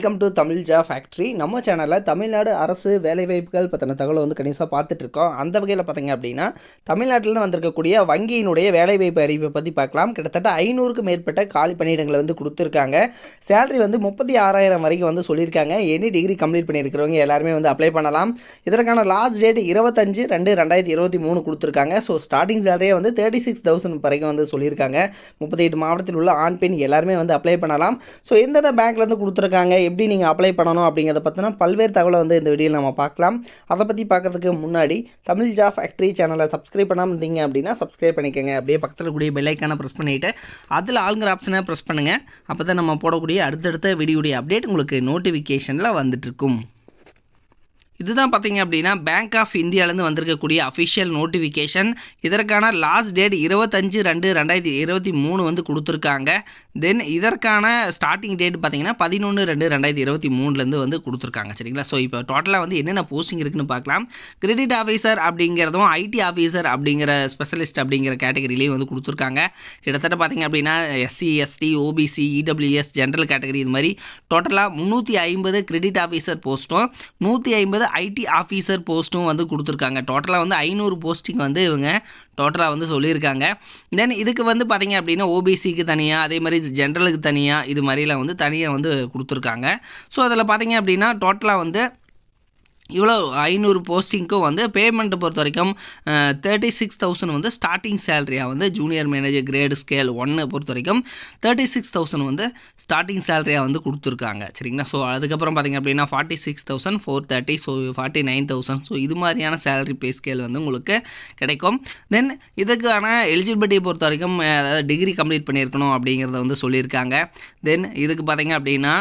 Welcome to Tamil ஜா factory. நம்ம சேனலில் தமிழ்நாடு அரசு வேலைவாய்ப்புகள் பற்றின தகவலை வந்து கணிசாக பார்த்துட்ருக்கோம். அந்த வகையில் பார்த்தீங்க அப்படின்னா தமிழ்நாட்டில் வந்திருக்கக்கூடிய வங்கியினுடைய வேலைவாய்ப்பு அறிவிப்பை பற்றி பார்க்கலாம். கிட்டத்தட்ட 500க்கும் மேற்பட்ட காலி பணியிடங்களை வந்து கொடுத்துருக்காங்க. சேலரி வந்து 36,000 வரைக்கும் வந்து சொல்லியிருக்காங்க. எனி டிகிரி கம்ப்ளீட் பண்ணியிருக்கிறவங்க எல்லாருமே வந்து அப்ளை பண்ணலாம். இதற்கான லாஸ்ட் டேட் 25/2/2023 கொடுத்துருக்காங்க. ஸோ ஸ்டார்டிங் சேலரியே வந்து 36,000 வரைக்கும் வந்து சொல்லியிருக்காங்க. 38 மாவட்டத்தில் உள்ள ஆண் பெண் எல்லாருமே வந்து அப்ளை பண்ணலாம். ஸோ எந்தெந்த பேங்க்லேருந்து கொடுத்துருக்காங்க, எப்படி நீங்கள் அப்ளை பண்ணணும் அப்படிங்கிறத பற்றினா பல்வேறு தகவலை வந்து இந்த வீடியோவில் நம்ம பார்க்கலாம். அதை பற்றி பார்க்கறதுக்கு முன்னாடி தமிழ் ஜா ஃபேக்ட்ரி சேனலை சப்ஸ்கிரைப் பண்ணாமல் இருந்தீங்க அப்படின்னா சப்ஸ்கிரைப் பண்ணிக்கோங்க. அப்படியே பக்கத்தில் கூடிய பெல் ஐக்கானை ப்ரெஸ் பண்ணிவிட்டு அதில் ஆளுங்கிற ஆப்ஷனை ப்ரெஸ் பண்ணுங்கள். அப்போ தான் நம்ம போடக்கூடிய அடுத்தடுத்த வீடியோடைய அப்டேட் உங்களுக்கு நோட்டிஃபிகேஷனில் வந்துட்டுருக்கும். இதுதான் பார்த்தீங்க அப்படின்னா பேங்க் ஆஃப் இந்தியாவிலேருந்து வந்திருக்கக்கூடிய அஃபிஷியல் நோட்டிஃபிகேஷன். இதற்கான லாஸ்ட் டேட் 25/2/2023 வந்து கொடுத்துருக்காங்க. தென் இதற்கான ஸ்டார்டிங் டேட் பார்த்தீங்கன்னா 11/2/2023 வந்து கொடுத்துருக்காங்க. சரிங்களா? ஸோ இப்போ டோட்டலாக வந்து என்னென்ன போஸ்டிங் இருக்குன்னு பார்க்கலாம். கிரெடிட் ஆஃபீஸர் அப்படிங்கிறதும் ஐடி ஆஃபீஸர் அப்படிங்கிற ஸ்பெஷலிஸ்ட் அப்படிங்கிற கேட்டகரியிலையும் வந்து கொடுத்துருக்காங்க. கிட்டத்தட்ட பார்த்தீங்க அப்படின்னா SC, ST, OBC, EWS, general category இது மாதிரி டோட்டலாக 350 கிரெடிட் ஆஃபீஸர் போஸ்ட்டும் 150 ஐடி ஆஃபீஸர் போஸ்ட்டும் வந்து கொடுத்துருக்காங்க. டோட்டலாக வந்து 500 போஸ்டிங் வந்து இவங்க டோட்டலாக வந்து சொல்லியிருக்காங்க. தென் இதுக்கு வந்து பார்த்திங்க அப்படின்னா ஓபிசிக்கு தனியாக, அதே மாதிரி ஜென்ரலுக்கு தனியாக, இது மாதிரிலாம் வந்து தனியாக வந்து கொடுத்துருக்காங்க. ஸோ அதில் பார்த்திங்க அப்படின்னா டோட்டலாக வந்து இவ்வளோ 500 போஸ்டிங்க்கும் வந்து பேமெண்ட்டை பொறுத்த வரைக்கும் 36,000 வந்து ஸ்டார்டிங் சேலரியாக வந்து ஜூனியர் மேனேஜர் கிரேடு ஸ்கேல் 1 பொறுத்த வரைக்கும் 36,000 வந்து ஸ்டார்டிங் சேலரியாக வந்து கொடுத்துருக்காங்க. சரிங்களா? ஸோ அதுக்கப்புறம் பார்த்திங்க அப்படின்னா 46,430, ஸோ 49,000, ஸோ இது மாதிரியான சேலரி பே ஸ்கேல் வந்து உங்களுக்கு கிடைக்கும். தென் இதுக்கான எலிஜிபிலிட்டியை பொறுத்த வரைக்கும் அதாவது டிகிரி கம்ப்ளீட் பண்ணியிருக்கணும் அப்படிங்கிறத வந்து சொல்லியிருக்காங்க. தென் இதுக்கு பார்த்திங்க அப்படின்னா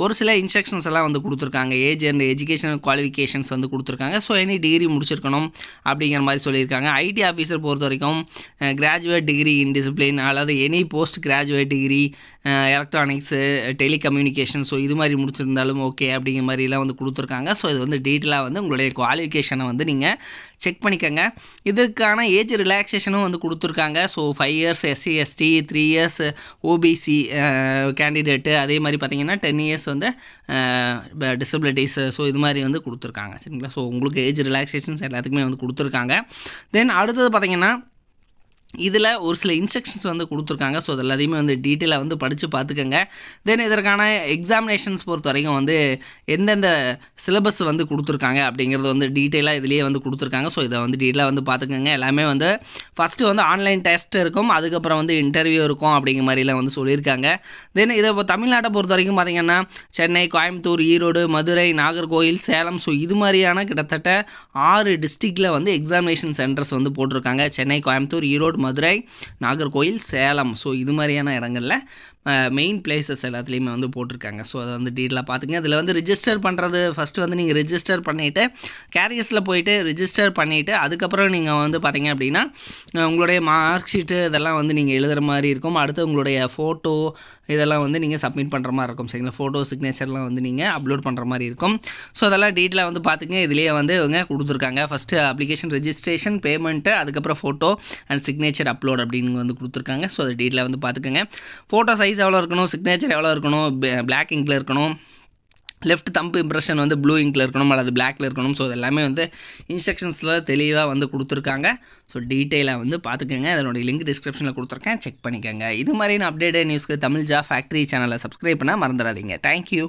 ஒரு சில இன்ஸ்ட்ரக்ஷன்ஸ் எல்லாம் வந்து கொடுத்துருக்காங்க. ஏஜ் அண்ட் எஜுகேஷனல் குவாலிஃபிகேஷன் வந்து கொடுத்துருக்காங்க. ஸோ எனி டிகிரி முடிச்சிருக்கணும் அப்படிங்கிற மாதிரி சொல்லியிருக்காங்க. ஐடி ஆஃபீஸர் பொறுத்த வரைக்கும் கிராஜுவேட் டிகிரி இன் டிசிப்ளின் அல்லது any post graduate degree electronics, telecommunication, so இது மாதிரி முடிச்சிருந்தாலும் ஓகே அப்படிங்கிற மாதிரிலாம் வந்து கொடுத்துருக்காங்க. ஸோ இது வந்து டீட்டெயிலாக வந்து உங்களுடைய குவாலிஃபிகேஷனை வந்து நீங்கள் செக் பண்ணிக்கோங்க. இதற்கான ஏஜ் ரிலாக்ஸேஷனும் வந்து கொடுத்துருக்காங்க. So 5 years SC ST, 3 years OBC candidate, அதே மாதிரி பார்த்திங்கன்னா 10 இயர்ஸ் வந்து டிசபிலிட்டிஸ், ஸோ இது மாதிரி வந்து கொடுத்துருக்காங்க. சரிங்களா? ஸோ உங்களுக்கு ஏஜ் ரிலாக்ஸேஷன்ஸ் எல்லாத்துக்குமே வந்து கொடுத்துருக்காங்க. தென் அடுத்தது பார்த்திங்கன்னா இதில் ஒரு சில இன்ஸ்ட்ரக்ஷன்ஸ் வந்து கொடுத்துருக்காங்க. ஸோ அது எல்லாத்தையுமே வந்து டீட்டெயிலாக வந்து படித்து பார்த்துக்கோங்க. தென் இதற்கான எக்ஸாமினேஷன்ஸ் பொறுத்த வரைக்கும் வந்து எந்தெந்த சிலபஸ் வந்து கொடுத்துருக்காங்க அப்படிங்கிறது வந்து டீட்டெயிலாக இதிலேயே வந்து கொடுத்துருக்காங்க. ஸோ இதை வந்து டீட்டெயிலாக வந்து பார்த்துக்கோங்க. எல்லாமே வந்து ஃபஸ்ட்டு வந்து ஆன்லைன் டெஸ்ட் இருக்கும், அதுக்கப்புறம் வந்து இன்டர்வியூ இருக்கும் அப்படிங்கிற மாதிரிலாம் வந்து சொல்லியிருக்காங்க. தென் இதை இப்போ தமிழ்நாட்டை பொறுத்த வரைக்கும் பார்த்திங்கன்னா சென்னை, கோயம்புத்தூர், ஈரோடு, மதுரை, நாகர்கோவில், சேலம், ஸோ இது மாதிரியான கிட்டத்தட்ட 6 டிஸ்ட்ரிக்டில் வந்து எக்ஸாமினேஷன் சென்டர்ஸ் வந்து போட்டிருக்காங்க. சென்னை, கோயம்புத்தூர், ஈரோடு, மதுரை, நாகர்கோவில், சேலம், ஸோ இது மாதிரியான இடங்களில் மெயின் பிளேசஸ் எல்லாத்துலேயுமே வந்து போட்டிருக்காங்க. ஸோ அதை வந்து டீட்டெயிலாக பார்த்துங்க. இதில் வந்து ரிஜிஸ்டர் பண்ணுறது ஃபஸ்ட்டு வந்து நீங்கள் ரிஜிஸ்டர் பண்ணிவிட்டு கேரியர்ஸில் போயிட்டு ரிஜிஸ்டர் பண்ணிவிட்டு அதுக்கப்புறம் நீங்கள் வந்து பார்த்திங்க அப்படின்னா உங்களுடைய மார்க் ஷீட்டு இதெல்லாம் வந்து நீங்கள் எழுதுகிற மாதிரி இருக்கும். அடுத்து உங்களுடைய ஃபோட்டோ இதெல்லாம் வந்து நீங்கள் சப்மிட் பண்ணுற மாதிரி இருக்கும். சரிங்களா? ஃபோட்டோ சிக்னேச்சர்லாம் வந்து நீங்கள் அப்லோட் பண்ணுற மாதிரி இருக்கும். ஸோ அதெல்லாம் டீட்டெயிலாக வந்து பார்த்துங்க. இதுலேயே வந்து இவங்க கொடுத்துருக்காங்க. ஃபஸ்ட்டு அப்ளிகேஷன் ரெஜிஸ்ட்ரேஷன், பேமெண்ட்டு, அதுக்கப்புறம் ஃபோட்டோ அண்ட் சிக்னேச்சர் அப்லோட் அப்படின்னு வந்து கொடுத்துருக்காங்க. ஸோ அதை டீட்டெயிலாக வந்து பார்த்துக்கோங்க. ஃபோட்டோ சைஸ் எவ்வளோ இருக்கணும், சிக்னேச்சர் எவ்வளோ இருக்கணும், பிளாக் இங்கில் இருக்கணும், லெஃப்ட் தம்ப் இம்ப்ரெஷன் வந்து ப்ளூ இங்கில் இருக்கணும் அல்லது பிளாக்ல இருக்கணும். ஸோ எல்லாமே வந்து இன்ஸ்ட்ரக்ஷன்ஸில் தெளிவாக வந்து கொடுத்துருக்காங்க. ஸோ டீட்டெயிலாக வந்து பார்த்துக்கோங்க. அதனுடைய லிங்க் டிஸ்கிரிப்ஷனில் கொடுத்துருக்கேன், செக் பண்ணிக்கோங்க. இது மாதிரியான அப்டேட்டட் நியூஸ்க்கு தமிழ் ஜா ஃபேக்ட்ரி சேனலை சப்ஸ்கிரைப் பண்ணால் மறந்துடாதீங்க. தேங்க்யூ.